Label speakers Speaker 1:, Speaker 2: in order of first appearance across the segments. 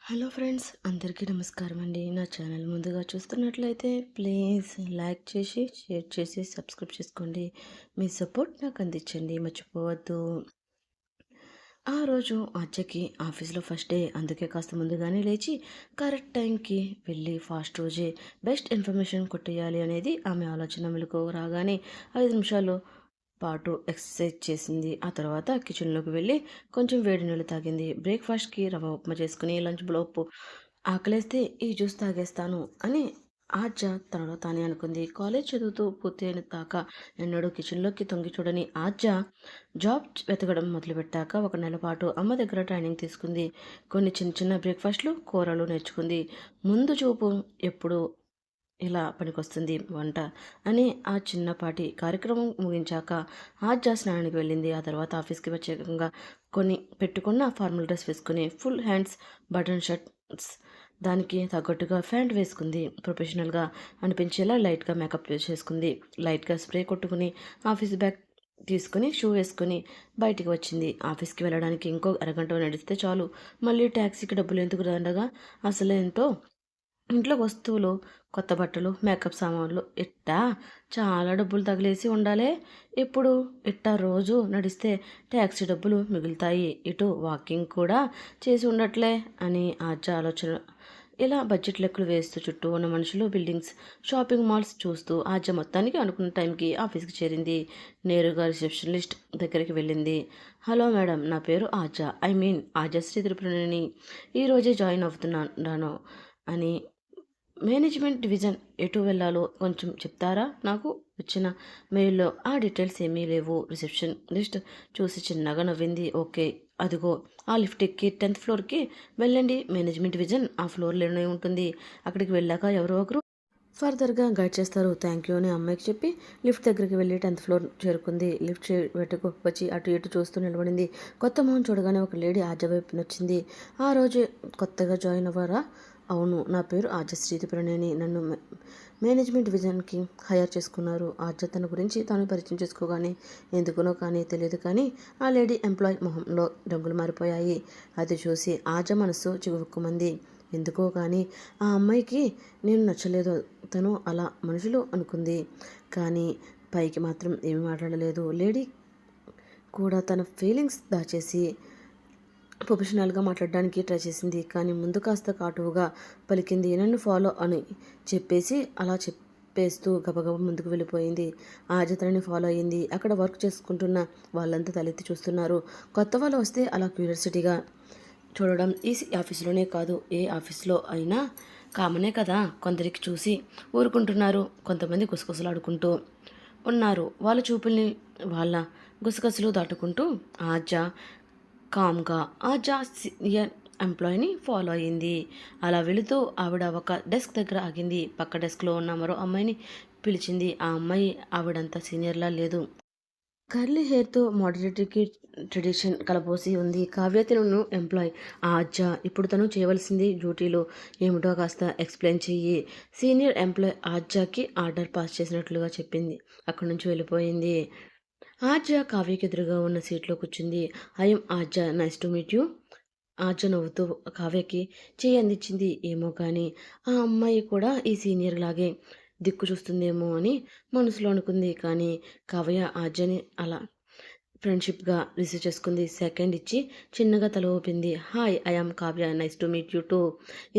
Speaker 1: Hello friends, అందరికీ నమస్కారం అండి. నా ఛానల్ ముందుగా చూస్తున్నట్లయితే ప్లీజ్ లైక్ చేసి, షేర్ చేసి, సబ్స్క్రైబ్ చేసుకోండి. మీ సపోర్ట్ నాకు అందించండి, మర్చిపోవద్దు. ఆ రోజు ఆద్యకి ఆఫీస్లో ఫస్ట్ డే, అందుకే కాస్త ముందుగానే లేచి కరెక్ట్ టైంకి వెళ్ళి ఫాస్ట్ రోజే బెస్ట్ ఇన్ఫర్మేషన్ కొట్టేయాలి అనేది ఆమె ఆలోచన. మెలకు రాగానే 5 నిమిషాలు పాటు ఎక్సర్సైజ్ చేసింది. ఆ తర్వాత కిచెన్లోకి వెళ్ళి కొంచెం వేడి నీళ్ళు తాగింది. బ్రేక్ఫాస్ట్కి రవ్వ ఉప్మా చేసుకుని లంచ్ లోపు ఆకలేస్తే ఈ జ్యూస్ తాగేస్తాను అని ఆద్య తనలో తానే అనుకుంది. కాలేజ్ చదువుతూ పూర్తయిన దాకా ఎన్నడూ కిచెన్లోకి తొంగి చూడని ఆద్య జాబ్ వెతకడం మొదలుపెట్టాక 1 నెల పాటు అమ్మ దగ్గర ట్రైనింగ్ తీసుకుంది. కొన్ని చిన్న చిన్న బ్రేక్ఫాస్ట్లు, కూరలు నేర్చుకుంది. ముందు చూపు ఎప్పుడు ఇలా పనికొస్తుంది వంట అని ఆ చిన్నపాటి కార్యక్రమం ముగించాక ఆద్య స్నానానికి వెళ్ళింది. ఆ తర్వాత ఆఫీస్కి ప్రత్యేకంగా పెట్టుకున్న ఫార్మల్ డ్రెస్ వేసుకుని ఫుల్ హ్యాండ్స్ బటన్ షర్ట్స్, దానికి తగ్గట్టుగా ప్యాంట్ వేసుకుంది. ప్రొఫెషనల్గా అనిపించేలా లైట్గా మేకప్ చేసుకుంది. లైట్గా స్ప్రే కొట్టుకుని ఆఫీస్ బ్యాగ్ తీసుకుని షూ వేసుకుని బయటికి వచ్చింది. ఆఫీస్కి వెళ్ళడానికి ఇంకో అరగంట నడిస్తే చాలు. మళ్ళీ ట్యాక్సీకి డబ్బులు ఎందుకు దండగా, అసలేంటో ఇంట్లో వస్తువులు, కొత్త బట్టలు, మేకప్ సామాన్లు ఇట్టా చాలా డబ్బులు తగిలేసి ఉండాలే. ఇప్పుడు ఇట్టా రోజు నడిస్తే ట్యాక్సీ డబ్బులు మిగులుతాయి, ఇటు వాకింగ్ కూడా చేసి ఉండట్లే అని ఆద్య ఆలోచన. ఇలా బడ్జెట్ లెక్కలు వేస్తూ చుట్టూ ఉన్న మనుషులు, బిల్డింగ్స్, షాపింగ్ మాల్స్ చూస్తూ ఆద్య మొత్తానికి అనుకున్న టైంకి ఆఫీస్కి చేరింది. నేరుగా రిసెప్షనిస్ట్ దగ్గరికి వెళ్ళింది. హలో మేడం, నా పేరు ఆద్య, ఆద్యశ్రీ తిరుపతిని, ఈరోజే జాయిన్ అవుతున్నాను అని. మేనేజ్మెంట్ డివిజన్ ఎటు వెళ్ళాలో కొంచెం చెప్తారా? నాకు వచ్చిన మెయిల్లో ఆ డీటెయిల్స్ ఏమీ లేవు. రిసెప్షన్ లిస్ట్ చూసి చిన్నగా నవ్వింది. ఓకే, అదిగో ఆ లిఫ్ట్ ఎక్కి 10th ఫ్లోర్కి వెళ్ళండి. మేనేజ్మెంట్ డివిజన్ ఆ ఫ్లోర్లోనే ఉంటుంది. అక్కడికి వెళ్ళాక ఎవరో ఒకరు ఫర్దర్గా గైడ్ చేస్తారు. థ్యాంక్ యూ అని అమ్మాయికి చెప్పి లిఫ్ట్ దగ్గరికి వెళ్ళి 10th ఫ్లోర్ చేరుకుంది. లిఫ్ట్ వెట్టుకు వచ్చి అటు ఇటు చూస్తూ నిలబడింది. కొత్త మొహం చూడగానే ఒక లేడీ ఆద్య వైపు నచ్చింది. ఆ రోజు కొత్తగా జాయిన్ అవ్వరా? అవును, నా పేరు ఆద్యశ్రీ త్రిపురనేని, నన్ను మేనేజ్మెంట్ డివిజన్కి హైర్ చేసుకున్నారు. ఆద్య తన గురించి తాను పరిచయం చేసుకోగానే ఎందుకునో కానీ తెలియదు కానీ ఆ లేడీ ఎంప్లాయ్ మొహంలో రంగులు మారిపోయాయి. అది చూసి ఆద్య మనసు చిగుక్కుమంది. ఎందుకో కానీ ఆ అమ్మాయికి నేను నచ్చలేదు. తను అలా మనుషులు అనుకుంది కానీ పైకి మాత్రం ఏమీ మాట్లాడలేదు. లేడీ కూడా తన ఫీలింగ్స్ దాచేసి ప్రొఫెషనల్గా మాట్లాడడానికి ట్రై చేసింది. కానీ ముందు కాస్త కాటువుగా పలికింది. నన్ను ఫాలో అని చెప్పేసి అలా చెప్పేస్తూ గబగబా ముందుకు వెళ్ళిపోయింది. ఆద్య తనని ఫాలో అయ్యింది. అక్కడ వర్క్ చేసుకుంటున్న వాళ్ళంతా తలెత్తి చూస్తున్నారు. కొత్త వాళ్ళు వస్తే అలా క్యూరియాసిటీగా చూడడం ఈ ఆఫీసులోనే కాదు, ఏ ఆఫీస్లో అయినా కామనే కదా. కొందరికి చూసి ఊరుకుంటున్నారు, కొంతమంది గుసగుసలాడుకుంటూ ఉన్నారు. వాళ్ళ చూపుల్ని, వాళ్ళ గుసగుసలు దాటుకుంటూ ఆద్య కామ్గా సీనియర్ ఎంప్లాయీని ఫాలో అయ్యింది. అలా వెళుతూ ఆవిడ ఒక డెస్క్ దగ్గర ఆగింది. పక్క డెస్క్లో ఉన్న మరో అమ్మాయిని పిలిచింది. ఆ అమ్మాయి ఆవిడంత సీనియర్లా లేదు. కర్లీ హెయిర్తో మోడరేటర్కి ట్రెడిషన్ కలబోసి ఉంది. కావ్య తను ఎంప్లాయ్. ఆద్య ఇప్పుడు తను చేయవలసింది డ్యూటీలో ఏమిటో కాస్త ఎక్స్ప్లెయిన్ చెయ్యి. సీనియర్ ఎంప్లాయ్ ఆద్యకి ఆర్డర్ పాస్ చేసినట్లుగా చెప్పింది. అక్కడి నుంచి వెళ్ళిపోయింది. ఆద్య కావ్యకి ఎదురుగా ఉన్న సీట్లో కూర్చుంది. I'm Aadya, nice to meet you. Aadya నవ్వుతూ కావ్యకి చేయి అందించింది. ఏమో కానీ ఆ అమ్మాయి కూడా ఈ సీనియర్ లాగే దిక్కు చూస్తుందేమో అని మనసులో అనుకుంది. కానీ కావ్య ఆద్యని అలా ఫ్రెండ్షిప్గా రిసీవ్ చేసుకుంది. సెకండ్ ఇచ్చి చిన్నగా తల ఊపింది. Hi, I am Kavya, nice to meet you two.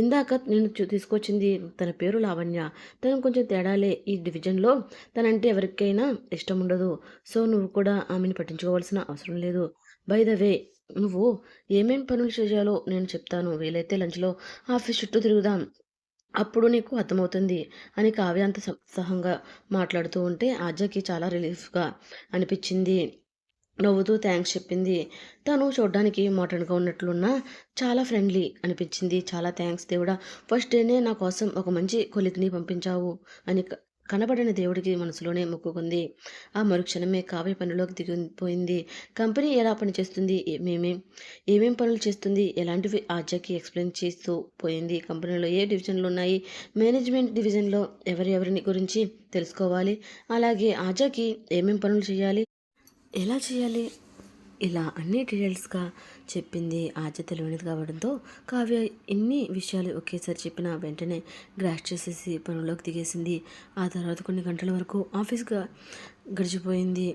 Speaker 1: ఇందాక నేను తీసుకొచ్చింది తన పేరు లావణ్య. తను కొంచెం తేడాలే. ఈ డివిజన్లో తనంటే ఎవరికైనా ఇష్టం ఉండదు. సో నువ్వు కూడా ఆమెను పట్టించుకోవాల్సిన అవసరం లేదు. బై ద వే, నువ్వు ఏమేం పనులు చేయాలో నేను చెప్తాను. వీలైతే లంచ్లో ఆఫీస్ చుట్టూ తిరుగుదాం, అప్పుడు నీకు అర్థమవుతుంది అని కావ్య అంత ఉత్సాహంగా మాట్లాడుతూ ఉంటే ఆద్యకి చాలా రిలీఫ్గా అనిపించింది. నవ్వుతూ థ్యాంక్స్ చెప్పింది. తను చూడ్డానికి మోడర్న్గా ఉన్నట్లున్నా చాలా ఫ్రెండ్లీ అనిపించింది. చాలా థ్యాంక్స్ దేవుడా, ఫస్ట్ డేనే నా కోసం ఒక మంచి కొలిక్ని పంపించావు అని కనబడిన దేవుడికి మనసులోనే మొక్కుకుంది. ఆ మరుక్షణమే కావ్య పనిలోకి దిగిపోయింది. కంపెనీ ఎలా పనిచేస్తుంది, ఏమేం పనులు చేస్తుంది, ఎలాంటివి ఆద్యకి ఎక్స్ప్లెయిన్ చేస్తూ పోయింది. కంపెనీలో ఏ డివిజన్లు ఉన్నాయి, మేనేజ్మెంట్ డివిజన్లో ఎవరెవరిని గురించి తెలుసుకోవాలి, అలాగే ఆద్యకి ఏమేం పనులు చేయాలి, ఎలా చేయాలి, ఇలా అన్ని డీటెయిల్స్గా చెప్పింది. ఆద్య తెలివైనది కావడంతో కావ్య ఎన్ని విషయాలు ఒకేసారి చెప్పిన వెంటనే గ్రాస్ చేసేసి పనుల్లోకి దిగేసింది. ఆ తర్వాత కొన్ని గంటల వరకు ఆఫీస్గా గడిచిపోయింది.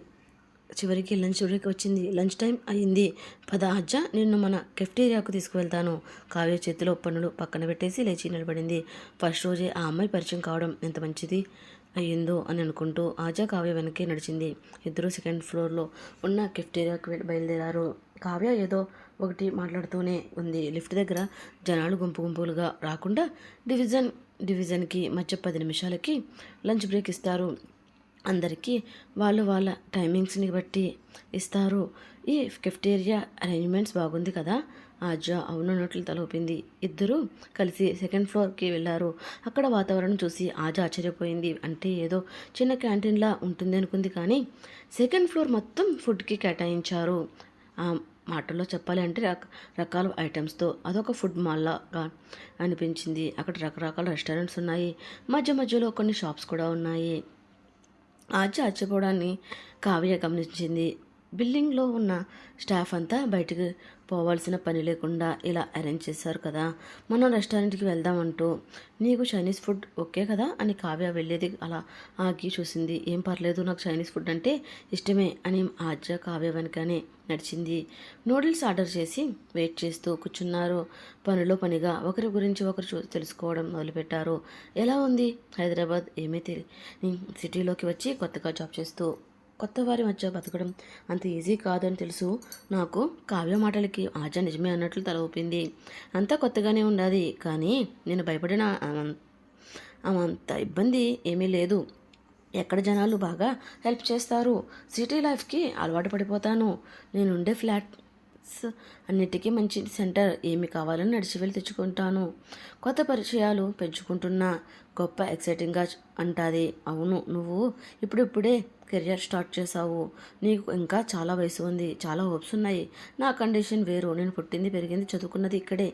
Speaker 1: చివరికి లంచ్ బ్రేక్ వచ్చింది. లంచ్ టైం అయింది. పద అజ్జ, నిన్ను మన కెఫ్టేరియాకు తీసుకువెళ్తాను. కావ్య చేతిలో పనులు పక్కన పెట్టేసి లేచి నిలబడింది. ఫస్ట్ రోజే ఆ అమ్మాయి పరిచయం కావడం ఎంత మంచిది అయ్యిందో అని అనుకుంటూ ఆజా కావ్య వెనక్కి నడిచింది. ఇద్దరు సెకండ్ ఫ్లోర్లో ఉన్న కెఫ్టేరియాకు బయలుదేరారు. కావ్య ఏదో ఒకటి మాట్లాడుతూనే ఉంది. లిఫ్ట్ దగ్గర జనాలు గుంపు గుంపులుగా రాకుండా డివిజన్కి మధ్య 10 నిమిషాలకి లంచ్ బ్రేక్ ఇస్తారు. అందరికీ వాళ్ళ టైమింగ్స్ని బట్టి ఇస్తారు. ఈ కెఫ్టేరియా అరేంజ్మెంట్స్ బాగుంది కదా. ఆజా అవునన్నట్లు తల ఊపింది. ఇద్దరూ కలిసి సెకండ్ ఫ్లోర్కి వెళ్ళారు. అక్కడ వాతావరణం చూసి ఆజా ఆశ్చర్యపోయింది. అంటే ఏదో చిన్న క్యాంటీన్లా ఉంటుంది అనుకుంది, కానీ సెకండ్ ఫ్లోర్ మొత్తం ఫుడ్కి కేటాయించారు. ఆ మాటల్లో చెప్పాలి అంటే రకాల ఐటమ్స్తో అదొక ఫుడ్ మాల్లాగా అనిపించింది. అక్కడ రకరకాల రెస్టారెంట్స్ ఉన్నాయి. మధ్య మధ్యలో కొన్ని షాప్స్ కూడా ఉన్నాయి. ఆశ్చర్యపోవడాన్ని కావ్య గమనించింది. బిల్డింగ్లో ఉన్న స్టాఫ్ అంతా బయటికి పోవాల్సిన పని లేకుండా ఇలా అరేంజ్ చేశారు కదా. మనం రెస్టారెంట్కి వెళ్దామంటూ, నీకు చైనీస్ ఫుడ్ ఓకే కదా అని కావ్య వెళ్ళేది అలా ఆగి చూసింది. ఏం పర్లేదు, నాకు చైనీస్ ఫుడ్ అంటే ఇష్టమే అని ఆజ్య కావ్య వెనకనే నడిచింది. నూడిల్స్ ఆర్డర్ చేసి వెయిట్ చేస్తూ కూర్చున్నారు. పనిలో పనిగా ఒకరి గురించి ఒకరు తెలుసుకోవడం మొదలుపెట్టారు. ఎలా ఉంది హైదరాబాద్? సిటీలోకి వచ్చి కొత్తగా జాబ్ చేస్తూ కొత్త వారి మధ్య బతకడం అంత ఈజీ కాదని తెలుసు నాకు. కావ్య మాటలకి ఆజా నిజమే అన్నట్లు తల ఊపింది. అంతా కొత్తగానే ఉండాది, కానీ నేను భయపడిన అంత ఇబ్బంది ఏమీ లేదు. ఎక్కడ జనాలు బాగా హెల్ప్ చేస్తారు. సిటీ లైఫ్కి అలవాటు పడిపోతాను. నేనుండే ఫ్లాట్స్ అన్నిటికీ మంచి సెంటర్. ఏమి కావాలని నడిచి వెళ్ళి తెచ్చుకుంటాను. కొత్త పరిచయాలు పెంచుకుంటున్నా గొప్ప ఎక్సైటింగ్గా అంటాది. అవును, నువ్వు ఇప్పుడిప్పుడే కెరియర్ స్టార్ట్ చేశావు. నీకు ఇంకా చాలా వయసు ఉంది, చాలా హోప్స్ ఉన్నాయి. నా కండిషన్ వేరు. నేను పుట్టింది పెరిగింది చదువుకున్నది ఇక్కడే.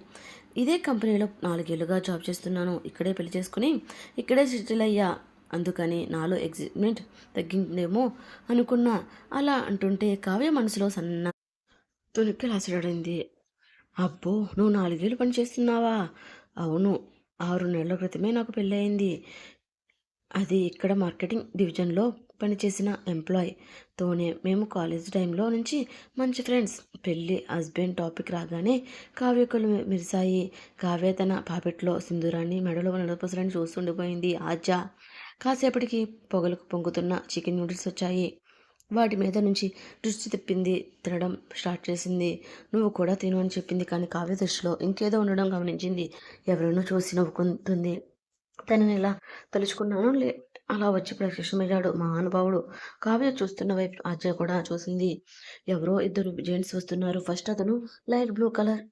Speaker 1: ఇదే కంపెనీలో 4 ఏళ్ళుగా జాబ్ చేస్తున్నాను. ఇక్కడే పెళ్లి చేసుకుని ఇక్కడే సెటిల్ అయ్యా. అందుకని నాలో ఎగ్జైట్మెంట్ తగ్గిందేమో అనుకున్నా. అలా అంటుంటే కావ్య మనసులో సన్న తునికిలాసడింది. అబ్బో, నువ్వు 4 ఏళ్ళు పని చేస్తున్నావా? అవును, 6 నెలల క్రితమే నాకు పెళ్ళయింది. అది ఇక్కడ మార్కెటింగ్ డివిజన్లో పనిచేసిన ఎంప్లాయ్తోనే. మేము కాలేజ్ టైంలో నుంచి మంచి ఫ్రెండ్స్. పెళ్ళి హస్బెండ్ టాపిక్ రాగానే కావ్య కళ్ళు మెరిశాయి. కావ్య తన పాపెట్లో సింధూరాన్ని, మెడలో నడపసరాన్ని చూస్తుండిపోయింది. ఆజా కాసేపటికి పొగలకు పొంగుతున్న చికెన్ నూడిల్స్ వచ్చాయి. వాటి మీద నుంచి దృష్టి తిప్పింది. తినడం స్టార్ట్ చేసింది. నువ్వు కూడా తిను అని చెప్పింది, కానీ కావ్య దృష్టిలో ఇంకేదో ఉండడం గమనించింది. ఎవరైనా చూసి నవ్వుకుంటుంది. తనని ఇలా తలుచుకున్నాను అలా వచ్చి ప్రత్యక్షమయ్యాడు మహానుభావుడు. కావ్య చూస్తున్న వైపు ఆజ్య కూడా చూసింది. ఎవరో ఇద్దరు జెంట్స్ వస్తున్నారు. ఫస్ట్ అతను light blue colour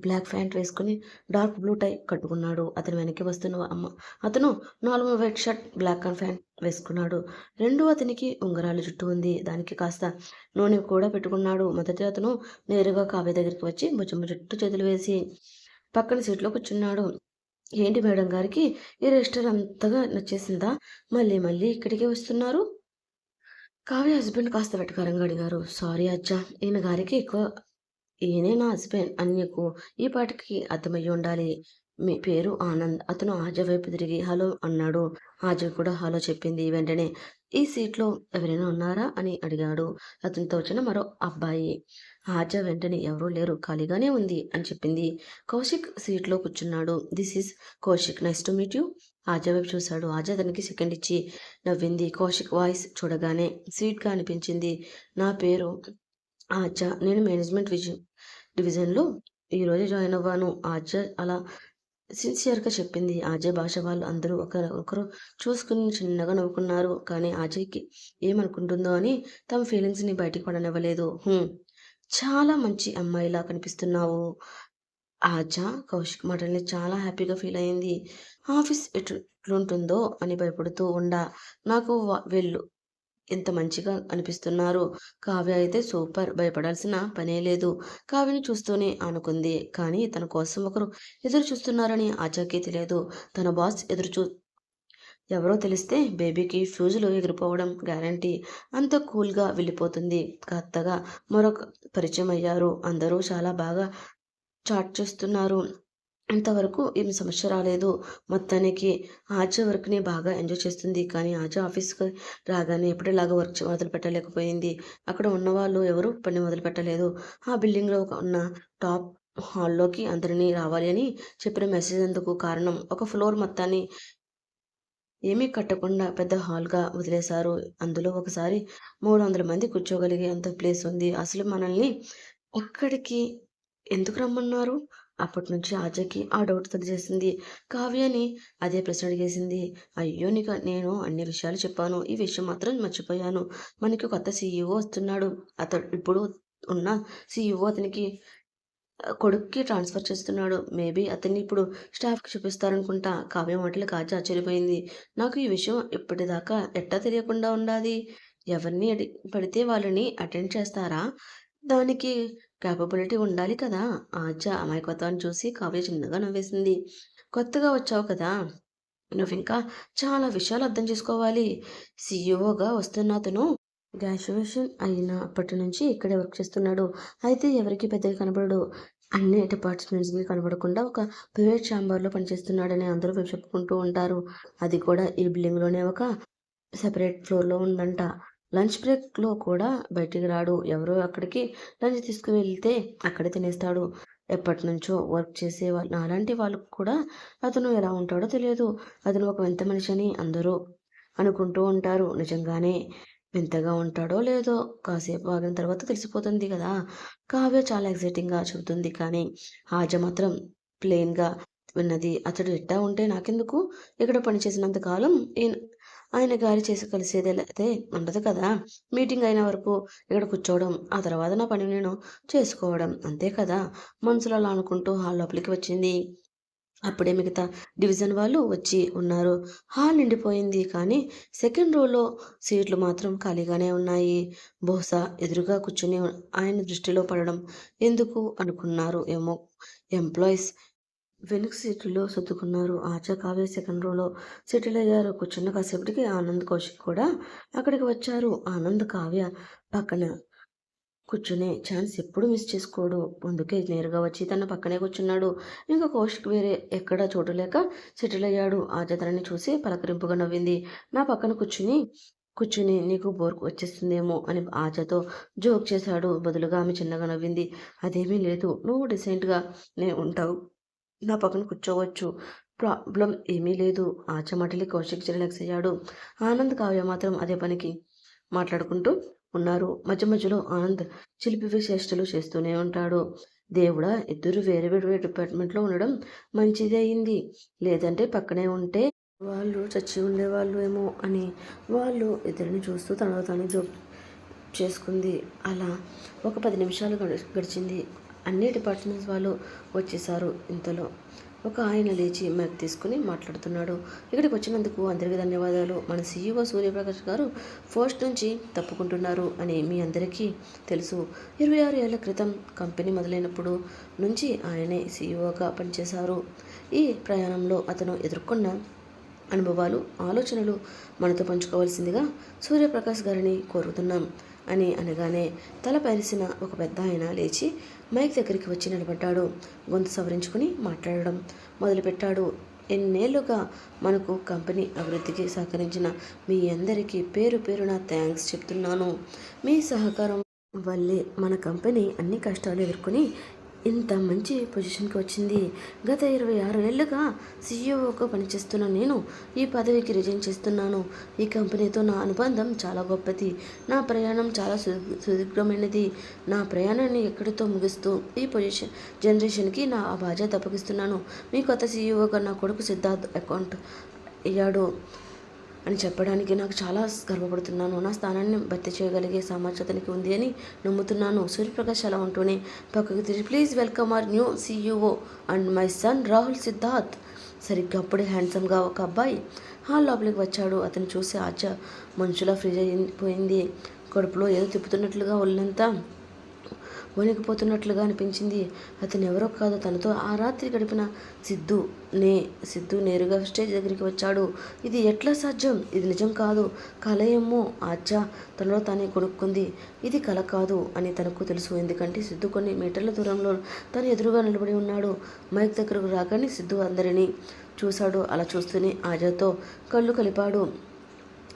Speaker 1: black pant వేసుకుని డార్క్ బ్లూ టై కట్టుకున్నాడు. అతను వెనక్కి వస్తున్న అతను normal white shirt black and pant వేసుకున్నాడు. అతనికి ఉంగరాలు జుట్టు ఉంది. దానికి కాస్త నూనె కూడా పెట్టుకున్నాడు. మొదటి అతను నేరుగా కావ్య దగ్గరికి వచ్చి భుజమ్మ జుట్టు చేతులు వేసి పక్కన సీట్లో కూర్చున్నాడు. ఏంటి మేడం గారికి ఈ రెస్టారెంట్ అంతగా నచ్చేసిందా? మళ్ళీ మళ్ళీ ఇక్కడికే వస్తున్నారు? కావ్య హస్బెండ్ కాస్త వెటకారంగా అడిగారు. సారీ అచ్చా, ఈయన గారికి ఎక్కువ ఈయనే నా హస్బెండ్ అని నీకు ఈ పాటికి అర్థమయ్యి ఉండాలి. మీ పేరు ఆనంద్. అతను ఆజ వైపు తిరిగి హలో అన్నాడు. ఆజ కూడా హలో చెప్పింది. వెంటనే ఈ సీట్లో ఎవరైనా ఉన్నారా అని అడిగాడు అతనితో వచ్చిన మరో అబ్బాయి. ఆజ వెంటనే ఎవరూ లేరు, ఖాళీగానే ఉంది అని చెప్పింది. కౌశిక్ సీట్లో కూర్చున్నాడు. This is Kaushik, nice to meet you. ఆజ వైపు చూశాడు. ఆజ అతనికి సెకండ్ ఇచ్చి నవ్వింది. కౌశిక్ వాయిస్ చూడగానే స్వీట్గా అనిపించింది. నా పేరు ఆజ, నేను మేనేజ్మెంట్ డివిజన్లో ఈరోజే జాయిన్ అవ్వాను. ఆజ అలా సిన్సియర్గా చెప్పింది. అజయ్ భాష వాళ్ళు అందరూ ఒకరు చూసుకుని చిన్నగా నవ్వుకున్నారు. కానీ అజయ్కి ఏమనుకుంటుందో అని తమ ఫీలింగ్స్ని బయటికి పడనివ్వలేదు. చాలా మంచి అమ్మాయిలా కనిపిస్తున్నావు. ఆజా కౌశిక్ మాటల్ని చాలా హ్యాపీగా ఫీల్ అయింది. ఆఫీస్ ఎట్లుంటుందో అని భయపడుతూ ఉండా. నాకు వెళ్ళు ఎంత మంచిగా అనిపిస్తున్నారు. కావ్య అయితే సూపర్, భయపడాల్సిన పనే లేదు. కావ్యని చూస్తూనే అనుకుంది. కానీ తన కోసం ఒకరు ఎదురు చూస్తున్నారని ఆచాకి తెలియదు. తన బాస్ ఎవరో తెలిస్తే బేబీకి ఫ్యూజులు ఎగిరిపోవడం గ్యారంటీ. అంత కూల్గా వెళ్ళిపోతుంది. కొత్తగా మరొక పరిచయం అయ్యారు. అందరూ చాలా బాగా చాట్ చేస్తున్నారు. ఇంతవరకు ఏమి సమస్య రాలేదు. మొత్తానికి ఆచా వర్క్‌ని బాగా ఎంజాయ్ చేస్తుంది. కానీ ఆచా ఆఫీస్‌కి రాగానే ఎప్పటిలాగా వర్క్ మొదలుపెట్టలేకపోయింది. అక్కడ ఉన్నవాళ్ళు ఎవరు పని మొదలుపెట్టలేదు. ఆ బిల్డింగ్‌లో ఉన్న టాప్ హాల్‌లోకి అందరినీ రావాలి అని చెప్పిన మెసేజ్ అందుకు కారణం. ఒక ఫ్లోర్ మొత్తాన్ని ఏమీ కట్టకుండా పెద్ద హాల్‌గా వదిలేశారు. అందులో ఒకసారి 300 మంది కూర్చోగలిగే అంత ప్లేస్ ఉంది. అసలు మనల్ని ఇక్కడికి ఎందుకు రమ్మన్నారు? అప్పటినుంచి ఆచకి ఆ డౌట్ తొలిచేసింది. కావ్యని అదే ప్రశ్న అడిగేసింది. అయ్యో! నేను అన్ని విషయాలు చెప్పాను. ఈ విషయం మాత్రం మర్చిపోయాను. మనకి కొత్త సీఈఓ వస్తున్నాడు. అతడు ఇప్పుడు ఉన్న సీఈఓ అతనికి కొడుక్కి ట్రాన్స్‌ఫర్ చేస్తున్నాడు. మేబీ అతన్ని ఇప్పుడు స్టాఫ్‌కి చూపిస్తారనుకుంటా. కావ్య మాటలకి ఆచ ఆశ్చర్యపోయింది. నాకు ఈ విషయం ఇప్పటిదాకా ఎట్టా తెలియకుండా ఉండాది? ఎవరిని పడితే వాళ్ళని అటెండ్ చేస్తారా? దానికి కేపబిలిటీ ఉండాలి కదా! ఆచ అమాయకత్వాన్ని చూసి కావ్య చిన్నగా నవ్వేసింది. కొత్తగా వచ్చావు కదా! నువ్వింకా చాలా విషయాలు అర్థం చేసుకోవాలి. సీఈఓగా వస్తున్న అతను గ్రాడ్యుయేషన్ అయినప్పటి నుంచి ఇక్కడే వర్క్ చేస్తున్నాడు. అయితే ఎవరికీ పెద్దగా కనపడడు. అన్ని డిపార్ట్మెంట్స్‌కి కనపడకుండా ఒక ప్రైవేట్ ఛాంబర్‌లో పనిచేస్తున్నాడని అందరూ చెప్పుకుంటూ ఉంటారు. అది కూడా ఈ బిల్డింగ్‌లోనే ఒక సెపరేట్ ఫ్లోర్‌లో ఉందంట. లంచ్ బ్రేక్‌లో కూడా బయటికి రాడు. ఎవరో అక్కడికి లంచ్ తీసుకువెళ్తే అక్కడే తినేస్తాడు. ఎప్పటినుంచో వర్క్ చేసేవాళ్ళు నాలాంటి వాళ్ళకి కూడా అతను ఎలా ఉంటాడో తెలియదు. అతను ఒక వింత మనిషి అని అందరూ అనుకుంటూ ఉంటారు. నిజంగానే వింతగా ఉంటాడో లేదో కాసేపు ఆగిన తర్వాత తెలిసిపోతుంది కదా! కావ్య చాలా ఎక్సైటింగ్‌గా చెబుతుంది. కానీ హాజ మాత్రం ప్లెయిన్‌గా విన్నది. అతడు ఎట్టా ఉంటే నాకెందుకు? ఇక్కడ పని చేసినంత కాలం ఆయన గారి చేసి కలిసేదైతే ఉండదు కదా! మీటింగ్ అయిన వరకు ఇక్కడ కూర్చోవడం, ఆ తర్వాత నా పని నేను చేసుకోవడం అంతే కదా! మనసులో అలా అనుకుంటూ హాల్ లోపలికి వచ్చింది. అప్పుడే మిగతా డివిజన్ వాళ్ళు వచ్చి ఉన్నారు. హాల్ నిండిపోయింది. కానీ సెకండ్ రోలో సీట్లు మాత్రం ఖాళీగానే ఉన్నాయి. బహుశా ఎదురుగా కూర్చుని ఆయన దృష్టిలో పడడం ఎందుకు అనుకున్నారు ఏమో ఎంప్లాయీస్ వెనుక సీట్లలో సర్దుకున్నారు. ఆచా, కావ్య సెకండ్ రోలో సెటిల్ అయ్యారు. కూర్చున్న కాసేపటికి ఆనంద్, కౌశిక్ కూడా అక్కడికి వచ్చారు. ఆనంద్ కావ్య పక్కన కూర్చునే ఛాన్స్ ఎప్పుడు మిస్ చేసుకోడు. అందుకే నేరుగా వచ్చి తన పక్కనే కూర్చున్నాడు. ఇంకా కౌశిక్ వేరే ఎక్కడా చోటు లేక సెటిల్ అయ్యాడు. ఆచ తనని చూసి పలకరింపుగా నవ్వింది. నా పక్కన కూర్చుని నీకు బోర్ వచ్చేస్తుందేమో అని ఆచతో జోక్ చేశాడు. బదులుగా ఆమె చిన్నగా నవ్వింది. అదేమీ లేదు. నువ్వు డీసెంట్‌గానే ఉంటావు. నా పక్కన కూర్చోవచ్చు. ప్రాబ్లం ఏమీ లేదు. ఆచ మాటలకి కౌశిక్ రిలాక్స్ అయ్యాడు. ఆనంద్, కావ్య మాత్రం అదే పనికి మాట్లాడుకుంటూ ఉన్నారు. మధ్య మధ్యలో ఆనంద్ చిలిపి చేష్టలు చేస్తూనే ఉంటాడు. దేవుడా! ఇద్దరు వేరే వేరే డిపార్ట్మెంట్‌లో ఉండడం మంచిదే అయింది. లేదంటే పక్కనే ఉంటే వాళ్ళు చచ్చి ఉండేవాళ్ళు ఏమో అని వాళ్ళు ఇద్దరిని చూస్తూ తనలో తాను జోక్ చేసుకుంది. అలా ఒక 10 నిమిషాలు గడిచింది. అన్ని డిపార్ట్మెంట్స్ వాళ్ళు వచ్చేసారు. ఇంతలో ఒక ఆయన లేచి మైక్ తీసుకుని మాట్లాడుతున్నాడు. ఇక్కడికి వచ్చినందుకు అందరికీ ధన్యవాదాలు. మన సీఈఓ సూర్యప్రకాష్ గారు పోస్ట్ నుంచి తప్పుకుంటున్నారు అని మీ అందరికీ తెలుసు. 26 ఏళ్ల క్రితం కంపెనీ మొదలైనప్పుడు నుంచి ఆయనే సీఈఓగా పనిచేశారు. ఈ ప్రయాణంలో అతను ఎదుర్కొన్న అనుభవాలు, ఆలోచనలు మనతో పంచుకోవాల్సిందిగా సూర్యప్రకాష్ గారిని కోరుతున్నాం అని అనగానే తల పరిసిన ఒక పెద్ద ఆయన లేచి మైక్ దగ్గరికి వచ్చి నిలబడ్డాడు. గొంతు సవరించుకుని మాట్లాడడం మొదలుపెట్టాడు. ఎన్నేళ్లుగా మనకు కంపెనీ అభివృద్ధికి సహకరించిన మీ అందరికీ పేరు పేరున థ్యాంక్స్ చెప్తున్నాను. మీ సహకారం వల్లే మన కంపెనీ అన్ని కష్టాలు ఎదుర్కొని ఇంత మంచి పొజిషన్కి వచ్చింది. గత 26 ఏళ్ళుగా సీఈఓగా పనిచేస్తున్న నేను ఈ పదవికి రిజైన్ చేస్తున్నాను. ఈ కంపెనీతో నా అనుబంధం చాలా గొప్పది. నా ప్రయాణం చాలా సుదీర్ఘమైనది. నా ప్రయాణాన్ని ఎక్కడితో ముగిస్తూ ఈ జనరేషన్కి నా ఆ బాధ్యత అప్పగిస్తున్నాను. మీ కొత్త సీఈఓగా నా కొడుకు సిద్ధార్థ్ అకౌంట్ అయ్యాడు అని చెప్పడానికి నాకు చాలా గర్వపడుతున్నాను. నా స్థానాన్ని భర్తీ చేయగలిగే సామర్థ్యం అతనికి ఉంది అని నమ్ముతున్నాను. సూర్యప్రకాష్ అలా ఉంటూనే పక్కకు తిరిగి please welcome our new CEO and my son Rahul Siddharth. సరిగ్గా అప్పుడే హ్యాండ్సమ్గా ఒక అబ్బాయి హాల్ లోపలికి వచ్చాడు. అతను చూసి ఆచ మనసులా ఫ్రీజ్ అయిపోయింది. కడుపులో ఏదో తిప్పుతున్నట్లుగా ఒళ్ళంతా వణికిపోతున్నట్లుగా అనిపించింది. అతను ఎవరో కాదు, తనతో ఆ రాత్రి గడిపిన సిద్ధు. నే సిద్ధు నేరుగా స్టేజ్ దగ్గరికి వచ్చాడు. ఇది ఎట్లా సాధ్యం? ఇది నిజం కాదు, కల ఏమో. ఆజ్జా తనలో తానే కొనుక్కుంది. ఇది కల కాదు అని తనకు తెలుసు. ఎందుకంటే సిద్ధు కొన్ని మీటర్ల దూరంలో తన ఎదురుగా నిలబడి ఉన్నాడు. మైక్ దగ్గరకు రాగానే సిద్ధు అందరినీ చూశాడు. అలా చూస్తూనే ఆజాతో కళ్ళు కలిపాడు.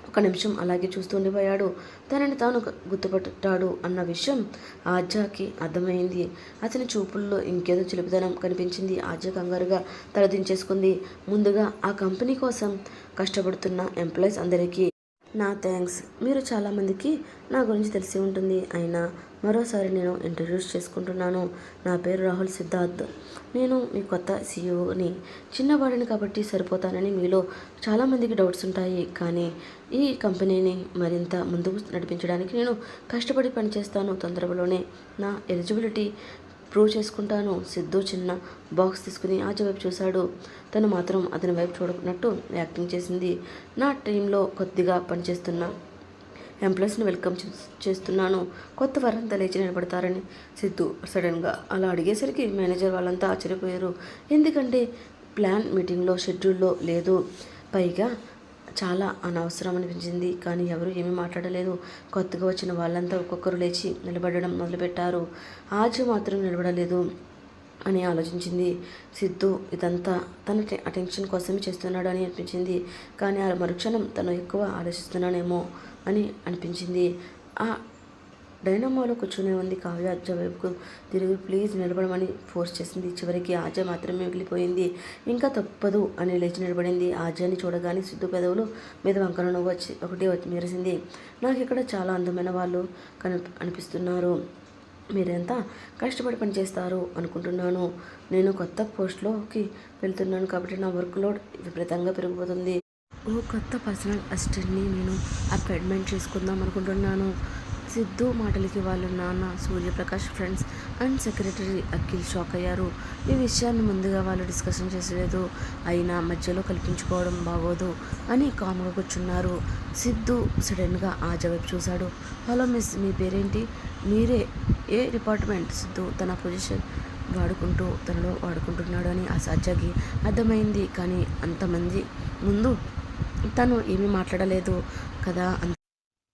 Speaker 1: ఒక నిమిషం అలాగే చూస్తూ ఉండిపోయాడు. తనని తాను గుర్తుపట్టాడు అన్న విషయం ఆజ్యాకి అర్థమైంది. అతని చూపుల్లో ఇంకేదో చిలిపితనం కనిపించింది. ఆజ్య కంగారుగా తలదించేసుకుంది. ముందుగా ఆ కంపెనీ కోసం కష్టపడుతున్న ఎంప్లాయీస్ అందరికీ నా థ్యాంక్స్. మీరు చాలామందికి నా గురించి తెలిసి ఉంటుంది. అయినా మరోసారి నేను ఇంట్రడ్యూస్ చేసుకుంటున్నాను. నా పేరు రాహుల్ సిద్ధార్థ్. నేను మీ కొత్త సీఈఓని. చిన్నవాడిని కాబట్టి సరిపోతానని మీలో చాలామందికి డౌట్స్ ఉంటాయి. కానీ ఈ కంపెనీని మరింత ముందుకు నడిపించడానికి నేను కష్టపడి పనిచేస్తాను. తొందరలోనే నా ఎలిజిబిలిటీ ప్రూవ్ చేసుకుంటాను. సిద్ధు చిన్న బాక్స్ తీసుకుని ఆజ వైపు చూశాడు. తను మాత్రం అతని వైపు చూడకున్నట్టు యాక్టింగ్ చేసింది. నా టీంలో కొద్దిగా పనిచేస్తున్న ఎంప్లాయీస్ని వెల్కమ్ చేస్తున్నాను. కొత్త వారంతా లేచి నిలబడతారని సిద్ధు సడన్గా అలా అడిగేసరికి మేనేజర్ వాళ్ళంతా ఆశ్చర్యపోయారు. ఎందుకంటే ప్లాన్ మీటింగ్లో షెడ్యూల్లో లేదు. పైగా చాలా అనవసరం అనిపించింది. కానీ ఎవరు ఏమీ మాట్లాడలేదు. కొత్తగా వచ్చిన వాళ్ళంతా ఒక్కొక్కరు లేచి నిలబడడం మొదలుపెట్టారు. ఆజు మాత్రం నిలబడలేదు అని ఆలోచించింది. సిద్ధు ఇదంతా తన అటెన్షన్ కోసమే చేస్తున్నాడు అని అనిపించింది. కానీ ఆ మరుక్షణం తను ఎక్కువ ఆలోచిస్తున్నానేమో అని అనిపించింది. ఆ డైనమోలో కూర్చునే ఉంది. కావ్య ఆజ్య వైపుకు తిరిగి ప్లీజ్ నిలబడమని ఫోర్స్ చేసింది. చివరికి ఆజ్య మాత్రమే మిగిలిపోయింది. ఇంకా తప్పదు అని లేచి నిలబడింది. ఆజ్యాని చూడగానే సిద్ధు పెదవులు మీద వంకర నవ్వు ఒకటి మెరిసింది. నాకు ఇక్కడ చాలా అందమైన వాళ్ళు అనిపిస్తున్నారు. మీరెంత కష్టపడి పనిచేస్తారు అనుకుంటున్నాను. నేను కొత్త పోస్ట్లోకి వెళ్తున్నాను కాబట్టి నా వర్క్ లోడ్ విపరీతంగా పెరిగిపోతుంది. ఓ కొత్త పర్సనల్ అసిస్టెంట్ని నేను అపాయింట్మెంట్ చేసుకుందాం అనుకుంటున్నాను. సిద్ధు మాటలకి వాళ్ళ నాన్న Suryaprakash friends and secretary Akhil shock అయ్యారు. ఈ విషయాన్ని ముందుగా వాళ్ళు డిస్కషన్ చేసలేదు. అయినా మధ్యలో కల్పించుకోవడం బాగోదు అని కామ్గా కూర్చున్నారు. సిద్ధు సడన్గా ఆజ వైపు చూశాడు. హలో మిస్, మీ పేరేంటి? మీరే ఏ డిపార్ట్మెంట్? సిద్ధు తన పొజిషన్ తనలో వాడుకుంటున్నాడు అని అసాధ్యకి అర్థమైంది. కానీ అంతమంది ముందు తను ఏమీ మాట్లాడలేదు కదా.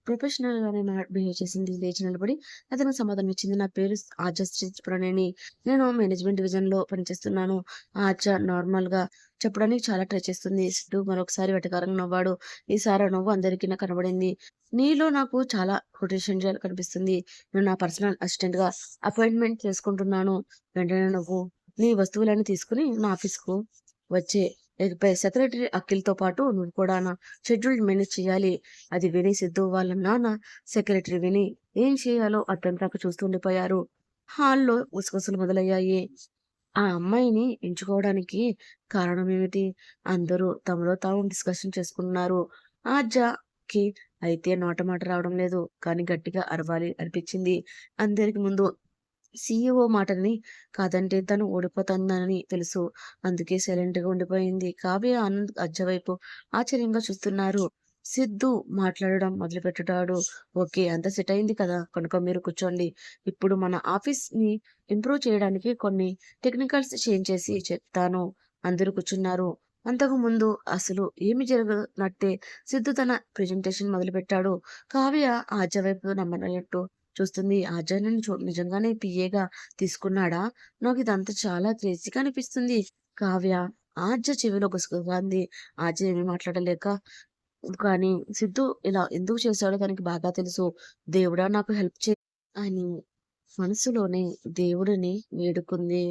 Speaker 1: ప్రొఫెషనల్గానే బిహేవ్ చేసింది. లేచి నిలబడి అతనికి సమాధానం ఇచ్చింది. నా పేరు ఆర్జశ్రీ ప్రణేని. నేను మేనేజ్మెంట్ డివిజన్లో పనిచేస్తున్నాను. ఆర్జ నార్మల్గా చెప్పడానికి చాలా ట్రై చేస్తుంది. సిద్ధు మరొకసారి వెటకారంగా నవ్వాడు. ఈసారి నవ్వు అందరికీ కనబడింది. నీలో నాకు చాలా పొటెన్షియల్ కనిపిస్తుంది. నేను నా పర్సనల్ అసిస్టెంట్గా అపాయింట్మెంట్ చేసుకుంటున్నాను. వెంటనే నువ్వు నీ వస్తువులన్నీ తీసుకుని నా ఆఫీస్కు వచ్చే సెక్రటరీ అఖిల్తో పాటు నువ్వు కూడా నా షెడ్యూల్ మేనేజ్ చేయాలి. అది విని సిద్ధు వాళ్ళ నాన్న సెక్రటరీ విని ఏం చేయాలో అర్థం కాక చూస్తుండిపోయారు. హాల్లో గుసగుసలు మొదలయ్యాయి. ఆ అమ్మాయిని ఎంచుకోవడానికి కారణం ఏమిటి? అందరూ తమలో తాము డిస్కషన్ చేసుకున్నారు. ఆజ్జాకి అయితే నోటమాట రావడం లేదు. కానీ గట్టిగా అరవాలి అనిపించింది. అందరికి ముందు సీఈఓ మాటని కాదంటే తను ఓడిపోతుందని తెలుసు. అందుకే సైలెంట్‌గా ఉండిపోయింది. కావ్య, ఆనంద్ అజ్జ వైపు ఆశ్చర్యంగా చూస్తున్నారు. సిద్ధు మాట్లాడడం మొదలుపెట్టాడు. ఓకే, అంతా సెట్ అయింది కదా! కనుక మీరు కూర్చోండి. ఇప్పుడు మన ఆఫీస్‌ని ఇంప్రూవ్ చేయడానికి కొన్ని టెక్నికల్స్ చేంజ్ చేసి చెప్తాను. అందరూ కూర్చున్నారు. అంతకుముందు అసలు ఏమి జరగనట్టే సిద్ధు తన ప్రెజెంటేషన్ మొదలుపెట్టాడు. కావ్య ఆజ్జ వైపు నమ్మనట్టు చూస్తుంది. ఆచార్యని నిజంగానే పిఏగా తీసుకున్నాడా? నాకు ఇదంతా చాలా క్రేజీగా అనిపిస్తుంది. కావ్య ఆర్య చెవిలో గుసగుసలాంది. ఆర్య ఏమీ మాట్లాడలేక కానీ సిద్ధు ఇలా ఎందుకు చేశాడో తనకి బాగా తెలుసు. దేవుడా నాకు హెల్ప్ చే అని మనసులోనే దేవుడిని వేడుకుంది.